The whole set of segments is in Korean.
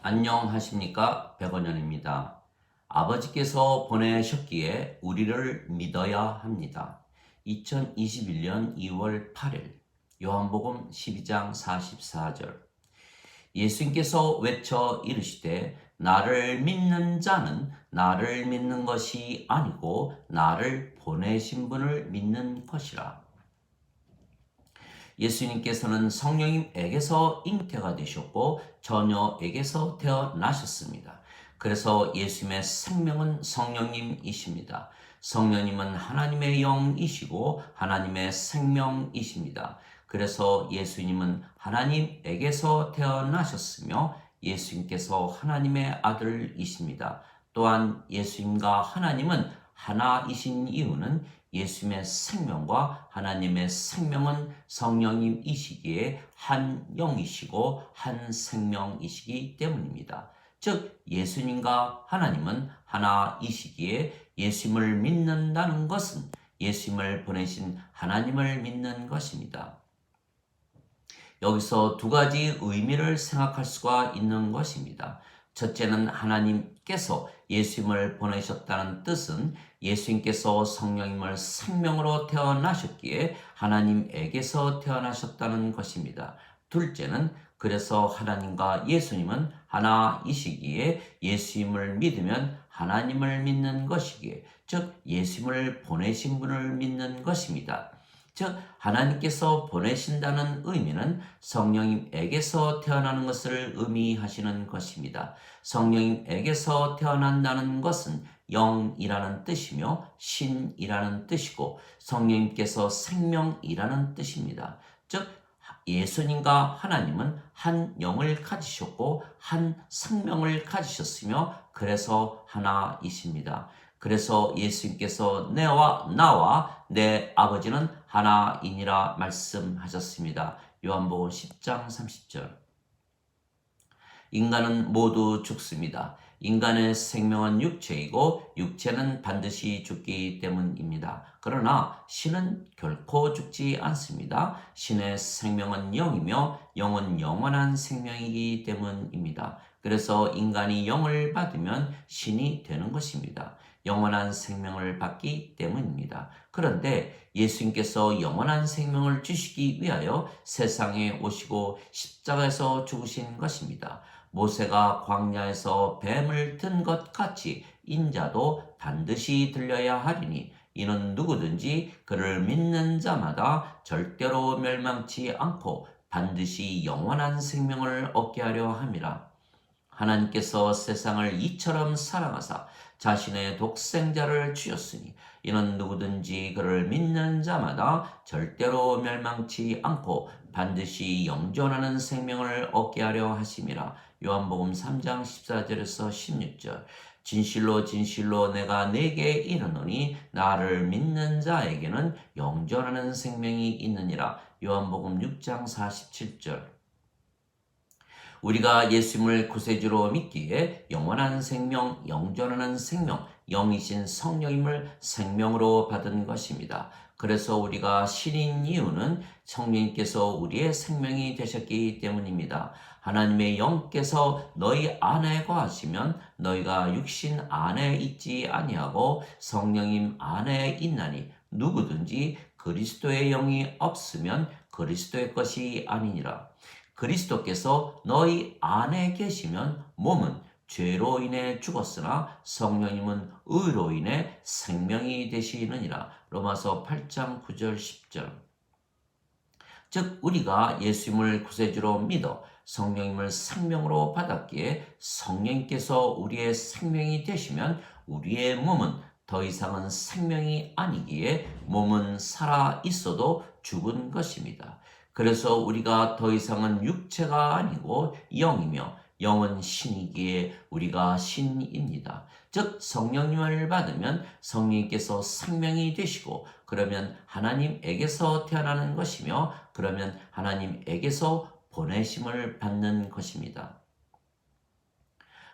안녕하십니까, 백원현입니다. 아버지께서 보내셨기에 우리를 믿어야 합니다. 2021년 2월 8일 요한복음 12장 44절. 예수님께서 외쳐 이르시되 나를 믿는 자는 나를 믿는 것이 아니고 나를 보내신 분을 믿는 것이라. 예수님께서는 성령님에게서 잉태가 되셨고 처녀에게서 태어나셨습니다. 그래서 예수님의 생명은 성령님이십니다. 성령님은 하나님의 영이시고 하나님의 생명이십니다. 그래서 예수님은 하나님에게서 태어나셨으며 예수님께서 하나님의 아들이십니다. 또한 예수님과 하나님은 하나이신 이유는 예수님의 생명과 하나님의 생명은 성령님이시기에 한 영이시고 한 생명이시기 때문입니다. 즉 예수님과 하나님은 하나이시기에 예수님을 믿는다는 것은 예수님을 보내신 하나님을 믿는 것입니다. 여기서 두 가지 의미를 생각할 수가 있는 것입니다. 첫째는 하나님께서 예수님을 보내셨다는 뜻은 예수님께서 성령님을 생명으로 태어나셨기에 하나님에게서 태어나셨다는 것입니다. 둘째는 그래서 하나님과 예수님은 하나이시기에 예수님을 믿으면 하나님을 믿는 것이기에 즉 예수님을 보내신 분을 믿는 것입니다. 즉 하나님께서 보내신다는 의미는 성령님에게서 태어나는 것을 의미하시는 것입니다. 성령님에게서 태어난다는 것은 영이라는 뜻이며 신이라는 뜻이고 성령님께서 생명이라는 뜻입니다. 즉 예수님과 하나님은 한 영을 가지셨고 한 생명을 가지셨으며 그래서 하나이십니다. 그래서 예수님께서 나와 내 아버지는 하나이니라 말씀하셨습니다. 요한복음 10장 30절. 인간은 모두 죽습니다. 인간의 생명은 육체이고 육체는 반드시 죽기 때문입니다. 그러나 신은 결코 죽지 않습니다. 신의 생명은 영이며 영은 영원한 생명이기 때문입니다. 그래서 인간이 영을 받으면 신이 되는 것입니다. 영원한 생명을 받기 때문입니다. 그런데 예수님께서 영원한 생명을 주시기 위하여 세상에 오시고 십자가에서 죽으신 것입니다. 모세가 광야에서 뱀을 든 것 같이 인자도 반드시 들려야 하리니 이는 누구든지 그를 믿는 자마다 절대로 멸망치 않고 반드시 영원한 생명을 얻게 하려 함이라. 하나님께서 세상을 이처럼 사랑하사 자신의 독생자를 주셨으니 이는 누구든지 그를 믿는 자마다 절대로 멸망치 않고 반드시 영존하는 생명을 얻게 하려 하심이라. 요한복음 3장 14절에서 16절. 진실로 진실로 내가 네게 이르노니 나를 믿는 자에게는 영존하는 생명이 있느니라. 요한복음 6장 47절. 우리가 예수님을 구세주로 믿기에 영원한 생명, 영존하는 생명, 영이신 성령님을 생명으로 받은 것입니다. 그래서 우리가 신인 이유는 성령님께서 우리의 생명이 되셨기 때문입니다. 하나님의 영께서 너희 안에 거하시면 너희가 육신 안에 있지 아니하고 성령님 안에 있나니 누구든지 그리스도의 영이 없으면 그리스도의 것이 아니니라. 그리스도께서 너희 안에 계시면 몸은 죄로 인해 죽었으나 성령님은 의로 인해 생명이 되시느니라. 로마서 8장 9절 10절. 즉 우리가 예수님을 구세주로 믿어 성령님을 생명으로 받았기에 성령님께서 우리의 생명이 되시면 우리의 몸은 더 이상은 생명이 아니기에 몸은 살아 있어도 죽은 것입니다. 그래서 우리가 더 이상은 육체가 아니고 영이며 영은 신이기에 우리가 신입니다. 즉 성령님을 받으면 성령님께서 생명이 되시고 그러면 하나님에게서 태어나는 것이며 그러면 하나님에게서 보내심을 받는 것입니다.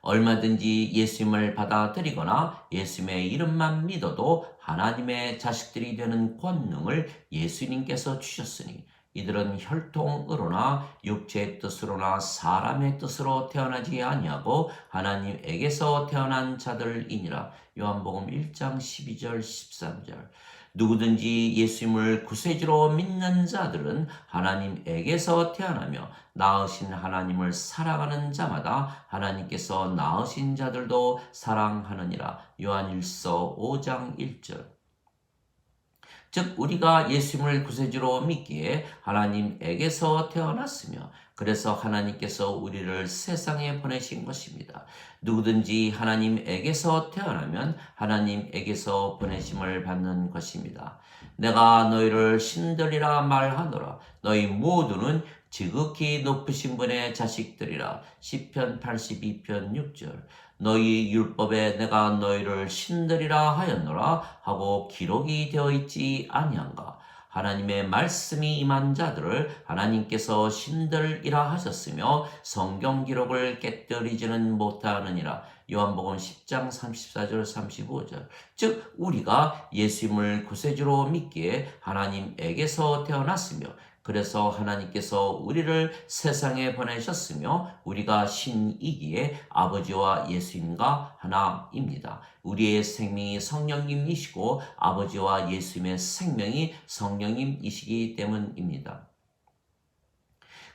얼마든지 예수님을 받아들이거나 예수님의 이름만 믿어도 하나님의 자식들이 되는 권능을 예수님께서 주셨으니 이들은 혈통으로나 육체의 뜻으로나 사람의 뜻으로 태어나지 아니하고 하나님에게서 태어난 자들이니라. 요한복음 1장 12절 13절. 누구든지 예수님을 구세주로 믿는 자들은 하나님에게서 태어나며 낳으신 하나님을 사랑하는 자마다 하나님께서 낳으신 자들도 사랑하느니라. 요한일서 5장 1절. 즉 우리가 예수님을 구세주로 믿기에 하나님에게서 태어났으며 그래서 하나님께서 우리를 세상에 보내신 것입니다. 누구든지 하나님에게서 태어나면 하나님에게서 보내심을 받는 것입니다. 내가 너희를 신들이라 말하노라. 너희 모두는 지극히 높으신 분의 자식들이라. 시편 82편 6절. 너희 율법에 내가 너희를 신들이라 하였노라 하고 기록이 되어 있지 아니한가. 하나님의 말씀이 임한 자들을 하나님께서 신들이라 하셨으며 성경 기록을 깨뜨리지는 못하느니라. 요한복음 10장 34절 35절. 즉 우리가 예수님을 구세주로 믿기에 하나님에게서 태어났으며 그래서 하나님께서 우리를 세상에 보내셨으며 우리가 신이기에 아버지와 예수님과 하나입니다. 우리의 생명이 성령님이시고 아버지와 예수님의 생명이 성령님이시기 때문입니다.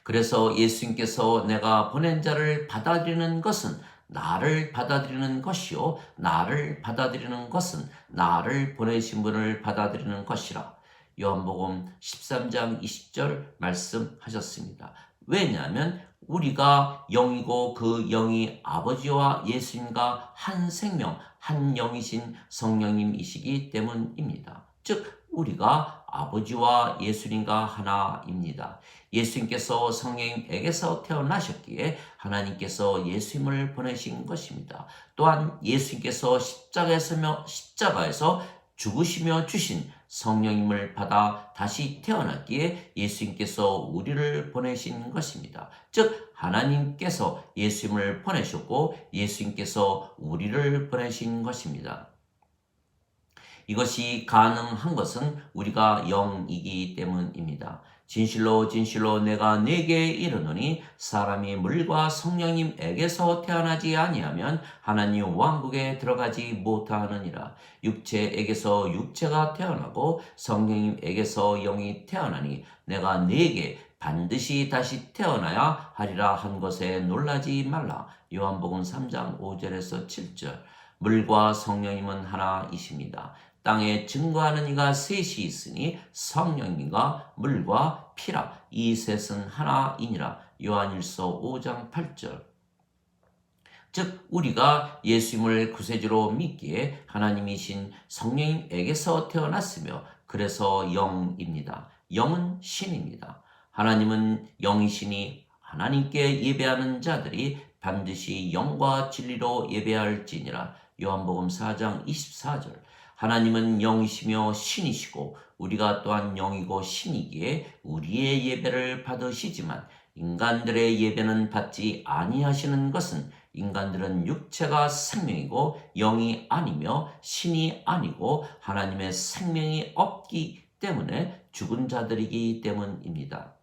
그래서 예수님께서 내가 보낸 자를 받아들이는 것은 나를 받아들이는 것이요 나를 받아들이는 것은 나를 보내신 분을 받아들이는 것이라. 요한복음 13장 20절 말씀하셨습니다. 왜냐하면 우리가 영이고 그 영이 아버지와 예수님과 한 생명, 한 영이신 성령님이시기 때문입니다. 즉 우리가 아버지와 예수님과 하나입니다. 예수님께서 성령님에게서 태어나셨기에 하나님께서 예수님을 보내신 것입니다. 또한 예수님께서 십자가에서 죽으시며 주신 성령님을 받아 다시 태어났기에 예수님께서 우리를 보내신 것입니다. 즉 하나님께서 예수님을 보내셨고 예수님께서 우리를 보내신 것입니다. 이것이 가능한 것은 우리가 영이기 때문입니다. 진실로 진실로 내가 네게 이르노니 사람이 물과 성령님에게서 태어나지 아니하면 하나님 왕국에 들어가지 못하느니라. 육체에게서 육체가 태어나고 성령님에게서 영이 태어나니 내가 네게 반드시 다시 태어나야 하리라 한 것에 놀라지 말라. 요한복음 3장 5절에서 7절. 물과 성령님은 하나이십니다. 땅에 증거하는 이가 셋이 있으니 성령님과 물과 피라. 이 셋은 하나이니라. 요한일서 5장 8절. 즉 우리가 예수님을 구세주로 믿기에 하나님이신 성령님에게서 태어났으며 그래서 영입니다. 영은 신입니다. 하나님은 영이시니 하나님께 예배하는 자들이 반드시 영과 진리로 예배할지니라. 요한복음 4장 24절. 하나님은 영이시며 신이시고 우리가 또한 영이고 신이기에 우리의 예배를 받으시지만 인간들의 예배는 받지 아니하시는 것은 인간들은 육체가 생명이고 영이 아니며 신이 아니고 하나님의 생명이 없기 때문에 죽은 자들이기 때문입니다.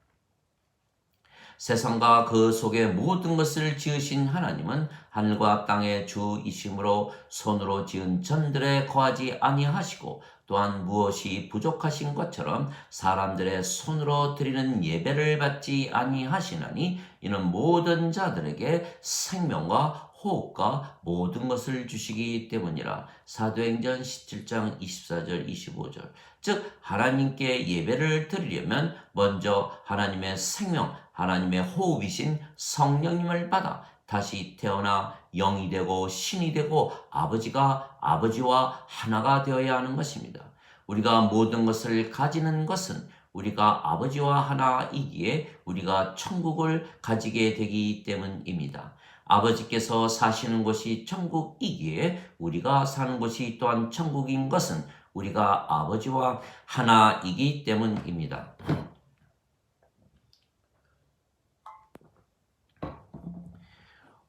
세상과 그 속의 모든 것을 지으신 하나님은 하늘과 땅의 주이심으로 손으로 지은 전들에 거하지 아니하시고 또한 무엇이 부족하신 것처럼 사람들의 손으로 드리는 예배를 받지 아니하시나니 이는 모든 자들에게 생명과 호흡과 모든 것을 주시기 때문이라. 사도행전 17장 24절 25절. 즉 하나님께 예배를 드리려면 먼저 하나님의 생명, 하나님의 호흡이신 성령님을 받아 다시 태어나 영이 되고 신이 되고 아버지와 하나가 되어야 하는 것입니다. 우리가 모든 것을 가지는 것은 우리가 아버지와 하나이기에 우리가 천국을 가지게 되기 때문입니다. 아버지께서 사시는 곳이 천국이기에 우리가 사는 곳이 또한 천국인 것은 우리가 아버지와 하나이기 때문입니다.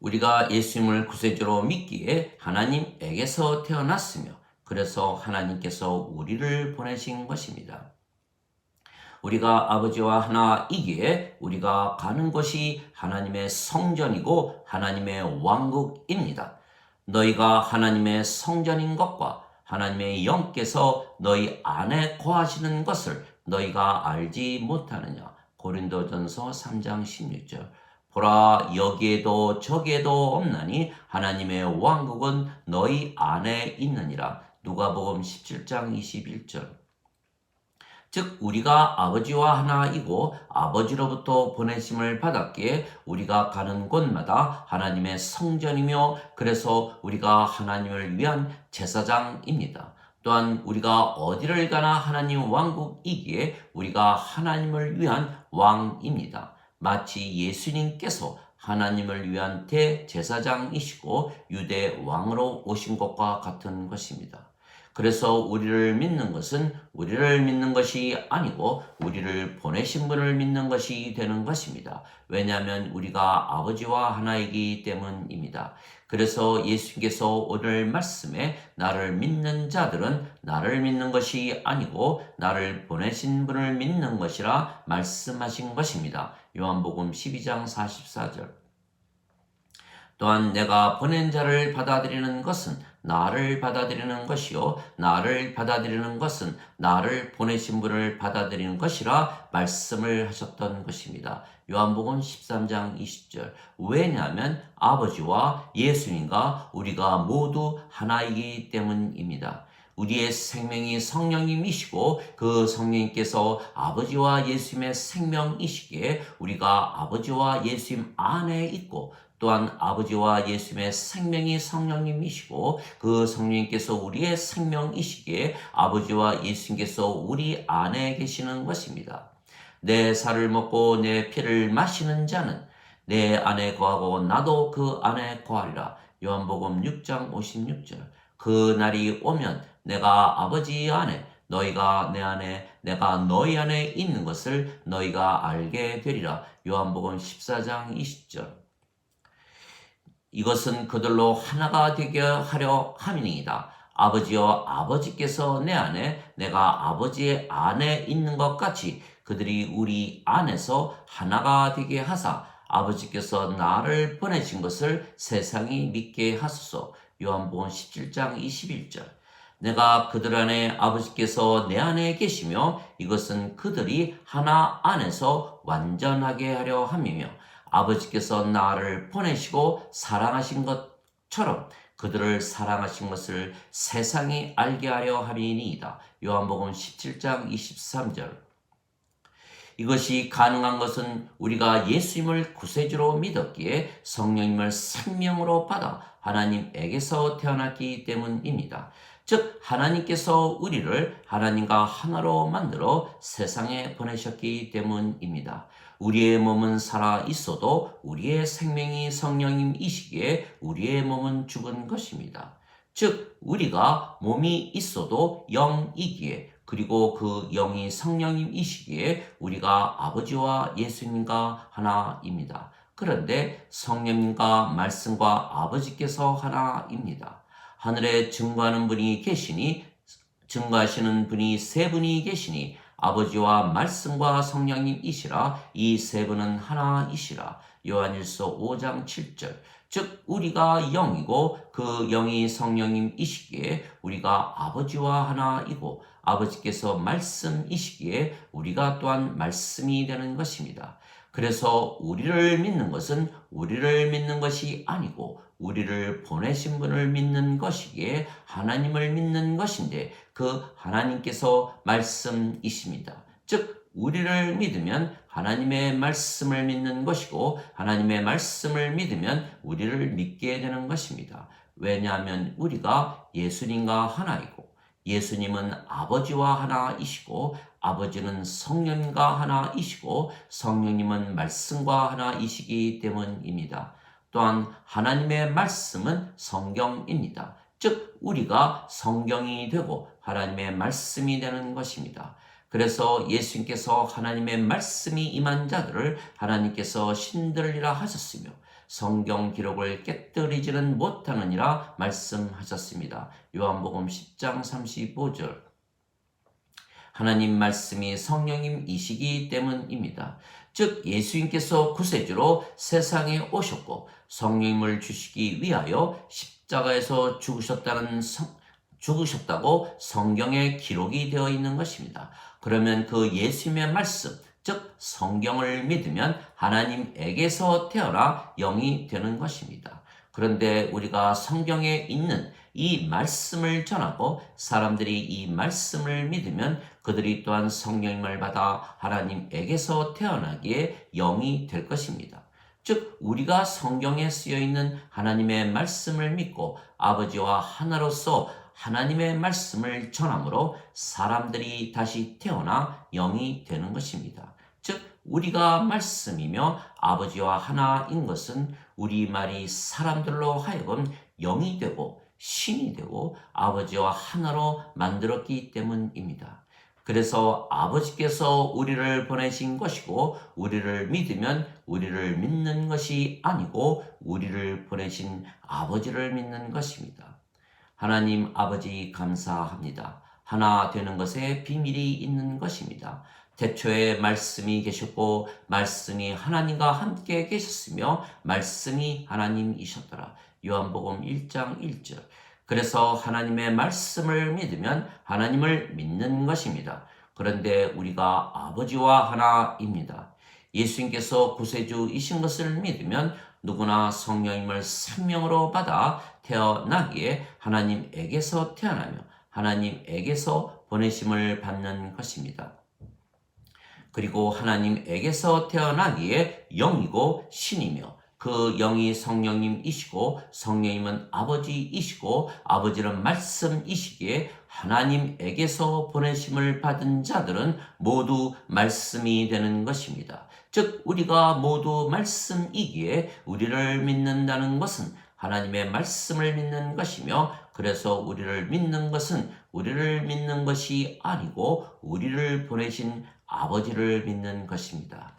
우리가 예수님을 구세주로 믿기에 하나님에게서 태어났으며 그래서 하나님께서 우리를 보내신 것입니다. 우리가 아버지와 하나이기에 우리가 가는 곳이 하나님의 성전이고 하나님의 왕국입니다. 너희가 하나님의 성전인 것과 하나님의 영께서 너희 안에 거하시는 것을 너희가 알지 못하느냐. 고린도전서 3장 16절. 보라, 여기에도 저기에도 없나니 하나님의 왕국은 너희 안에 있느니라. 누가복음 17장 21절. 즉 우리가 아버지와 하나이고 아버지로부터 보내심을 받았기에 우리가 가는 곳마다 하나님의 성전이며 그래서 우리가 하나님을 위한 제사장입니다. 또한 우리가 어디를 가나 하나님 왕국이기에 우리가 하나님을 위한 왕입니다. 마치 예수님께서 하나님을 위한 대제사장이시고 유대 왕으로 오신 것과 같은 것입니다. 그래서 우리를 믿는 것은 우리를 믿는 것이 아니고 우리를 보내신 분을 믿는 것이 되는 것입니다. 왜냐하면 우리가 아버지와 하나이기 때문입니다. 그래서 예수님께서 오늘 말씀에 나를 믿는 자들은 나를 믿는 것이 아니고 나를 보내신 분을 믿는 것이라 말씀하신 것입니다. 요한복음 12장 44절. 또한 내가 보낸 자를 받아들이는 것은 나를 받아들이는 것이요 나를 받아들이는 것은 나를 보내신 분을 받아들이는 것이라 말씀을 하셨던 것입니다. 요한복음 13장 20절. 왜냐하면 아버지와 예수님과 우리가 모두 하나이기 때문입니다. 우리의 생명이 성령님이시고 그 성령님께서 아버지와 예수님의 생명이시기에 우리가 아버지와 예수님 안에 있고 또한 아버지와 예수님의 생명이 성령님이시고 그 성령님께서 우리의 생명이시기에 아버지와 예수님께서 우리 안에 계시는 것입니다. 내 살을 먹고 내 피를 마시는 자는 내 안에 거하고 나도 그 안에 거하리라. 요한복음 6장 56절. 그 날이 오면 내가 아버지 안에 너희가 내 안에 내가 너희 안에 있는 것을 너희가 알게 되리라. 요한복음 14장 20절. 이것은 그들로 하나가 되게 하려 함이니이다. 아버지여 아버지께서 내 안에 내가 아버지의 안에 있는 것 같이 그들이 우리 안에서 하나가 되게 하사 아버지께서 나를 보내신 것을 세상이 믿게 하소서. 요한복음 17장 21절. 내가 그들 안에 아버지께서 내 안에 계시며 이것은 그들이 하나 안에서 완전하게 하려 함이며 아버지께서 나를 보내시고 사랑하신 것처럼 그들을 사랑하신 것을 세상이 알게 하려 함이니이다. 요한복음 17장 23절. 이것이 가능한 것은 우리가 예수님을 구세주로 믿었기에 성령님을 생명으로 받아 하나님에게서 태어났기 때문입니다. 즉 하나님께서 우리를 하나님과 하나로 만들어 세상에 보내셨기 때문입니다. 우리의 몸은 살아 있어도 우리의 생명이 성령님이시기에 우리의 몸은 죽은 것입니다. 즉 우리가 몸이 있어도 영이기에 그리고 그 영이 성령님이시기에 우리가 아버지와 예수님과 하나입니다. 그런데 성령님과 말씀과 아버지께서 하나입니다. 하늘에 증거하는 분이 계시니 증거하시는 분이 세 분이 계시니 아버지와 말씀과 성령님이시라. 이 세 분은 하나이시라. 요한일서 5장 7절. 즉 우리가 영이고 그 영이 성령님이시기에 우리가 아버지와 하나이고 아버지께서 말씀이시기에 우리가 또한 말씀이 되는 것입니다. 그래서 우리를 믿는 것은 우리를 믿는 것이 아니고 우리를 보내신 분을 믿는 것이기에 하나님을 믿는 것인데 그 하나님께서 말씀이십니다. 즉 우리를 믿으면 하나님의 말씀을 믿는 것이고 하나님의 말씀을 믿으면 우리를 믿게 되는 것입니다. 왜냐하면 우리가 예수님과 하나이고 예수님은 아버지와 하나이시고 아버지는 성령과 하나이시고 성령님은 말씀과 하나이시기 때문입니다. 또한 하나님의 말씀은 성경입니다. 즉 우리가 성경이 되고 하나님의 말씀이 되는 것입니다. 그래서 예수님께서 하나님의 말씀이 임한 자들을 하나님께서 신들이라 하셨으며 성경 기록을 깨뜨리지는 못하느니라 말씀하셨습니다. 요한복음 10장 35절. 하나님 말씀이 성령님이시기 때문입니다. 즉 예수님께서 구세주로 세상에 오셨고 성령님을 주시기 위하여 십자가에서 죽으셨다고 성경에 기록이 되어 있는 것입니다. 그러면 그 예수님의 말씀, 즉 성경을 믿으면 하나님에게서 태어나 영이 되는 것입니다. 그런데 우리가 성경에 있는 이 말씀을 전하고 사람들이 이 말씀을 믿으면 그들이 또한 성령님을 받아 하나님에게서 태어나기에 영이 될 것입니다. 즉 우리가 성경에 쓰여 있는 하나님의 말씀을 믿고 아버지와 하나로서 하나님의 말씀을 전함으로 사람들이 다시 태어나 영이 되는 것입니다. 즉 우리가 말씀이며 아버지와 하나인 것은 우리말이 사람들로 하여금 영이 되고 신이 되고 아버지와 하나로 만들었기 때문입니다. 그래서 아버지께서 우리를 보내신 것이고 우리를 믿으면 우리를 믿는 것이 아니고 우리를 보내신 아버지를 믿는 것입니다. 하나님 아버지 감사합니다. 하나 되는 것에 비밀이 있는 것입니다. 태초에 말씀이 계셨고 말씀이 하나님과 함께 계셨으며 말씀이 하나님이셨더라. 요한복음 1장 1절. 그래서 하나님의 말씀을 믿으면 하나님을 믿는 것입니다. 그런데 우리가 아버지와 하나입니다. 예수님께서 구세주이신 것을 믿으면 누구나 성령님을 생명으로 받아 태어나기에 하나님에게서 태어나며 하나님에게서 보내심을 받는 것입니다. 그리고 하나님에게서 태어나기에 영이고 신이며 그 영이 성령님이시고 성령님은 아버지이시고 아버지는 말씀이시기에 하나님에게서 보내심을 받은 자들은 모두 말씀이 되는 것입니다. 즉 우리가 모두 말씀이기에 우리를 믿는다는 것은 하나님의 말씀을 믿는 것이며 그래서 우리를 믿는 것은 우리를 믿는 것이 아니고 우리를 보내신 아버지를 믿는 것입니다.